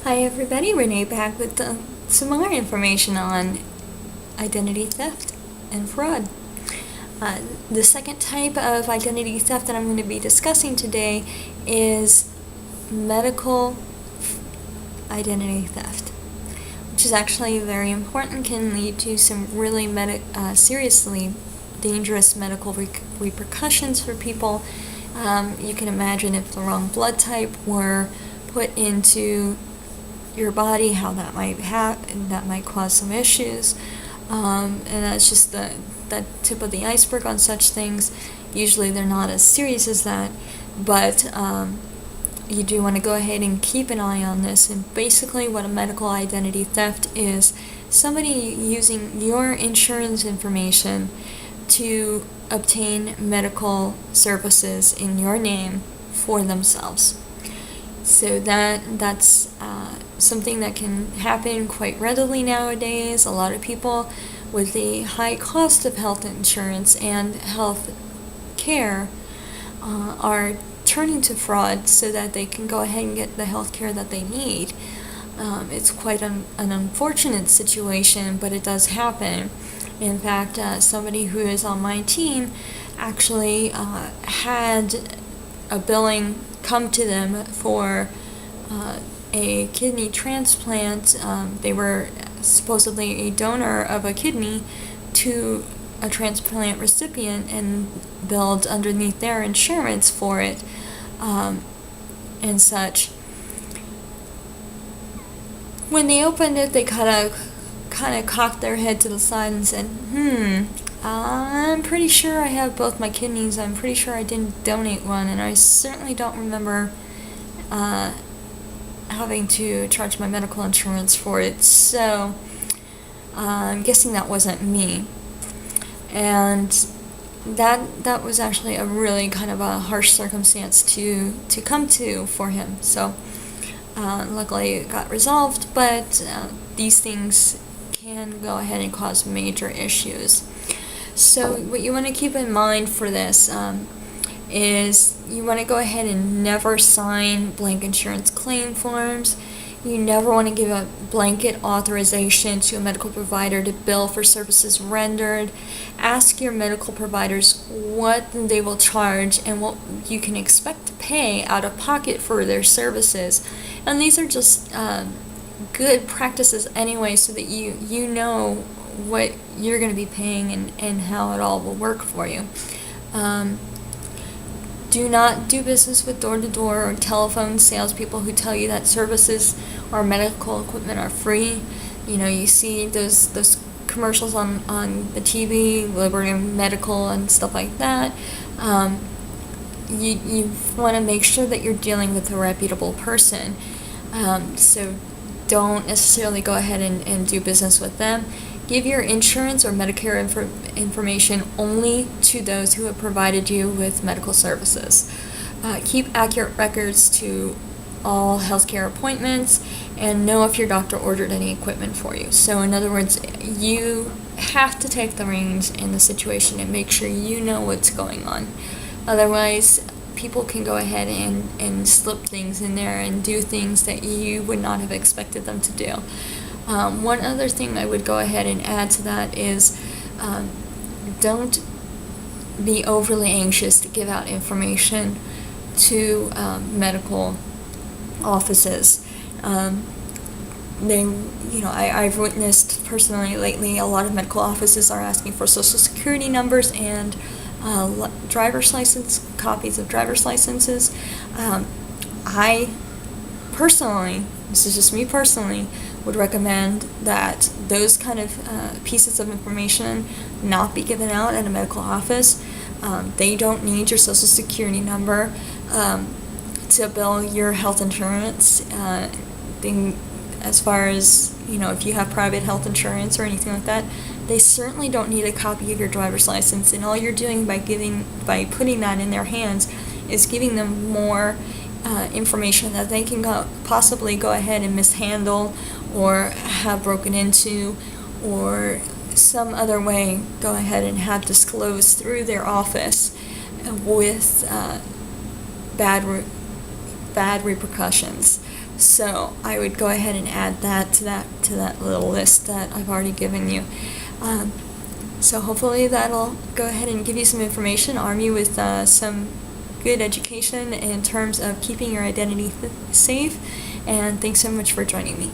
Hi everybody, Renee back with some more information on identity theft and fraud. The second type of identity theft that I'm going to be discussing today is medical identity theft, which is actually very important, can lead to some really seriously dangerous medical repercussions for people. You can imagine if the wrong blood type were put into your body, how that might cause some issues, and that's just the tip of the iceberg on such things. Usually they're not as serious as that, but you do want to go ahead and keep an eye on this. And basically what a medical identity theft is, somebody using your insurance information to obtain medical services in your name for themselves. So that's something that can happen quite readily nowadays. A lot of people, with the high cost of health insurance and health care, are turning to fraud so that they can go ahead and get the health care that they need. It's quite an unfortunate situation, but it does happen. In fact, somebody who is on my team actually had a billing come to them for a kidney transplant. They were supposedly a donor of a kidney to a transplant recipient and billed underneath their insurance for it, and such. When they opened it, they kind of cocked their head to the side and said, I'm pretty sure I have both my kidneys. I'm pretty sure I didn't donate one, and I certainly don't remember having to charge my medical insurance for it, so I'm guessing that wasn't me. And that was actually a really kind of a harsh circumstance to come to for him. So luckily it got resolved, but these things can go ahead and cause major issues. So what you want to keep in mind for this is you want to go ahead and never sign blank insurance claim forms. You never want to give a blanket authorization to a medical provider to bill for services rendered. Ask your medical providers what they will charge and what you can expect to pay out of pocket for their services. And these are just good practices anyway, so that you know what you're going to be paying and how it all will work for you. Do not do business with door-to-door or telephone salespeople who tell you that services or medical equipment are free. You know, you see those commercials on the TV, Liberty Medical and stuff like that. You want to make sure that you're dealing with a reputable person. So don't necessarily go ahead and do business with them. Give your insurance or Medicare information only to those who have provided you with medical services. Keep accurate records to all healthcare appointments, and know if your doctor ordered any equipment for you. So in other words, you have to take the reins in the situation and make sure you know what's going on. Otherwise, people can go ahead and slip things in there and do things that you would not have expected them to do. One other thing I would go ahead and add to that is don't be overly anxious to give out information to medical offices. I've witnessed personally lately a lot of medical offices are asking for social security numbers and driver's license, copies of driver's licenses. I personally, this is just me personally, would recommend that those kind of pieces of information not be given out at a medical office. They don't need your social security number to bill your health insurance. As far as, if you have private health insurance or anything like that, they certainly don't need a copy of your driver's license. And all you're doing by putting that in their hands is giving them more information that they can possibly go ahead and mishandle or have broken into, or some other way go ahead and have disclosed through their office with bad repercussions. So I would go ahead and add that to that little list that I've already given you. So hopefully that'll go ahead and give you some information, arm you with some good education in terms of keeping your identity safe. And thanks so much for joining me.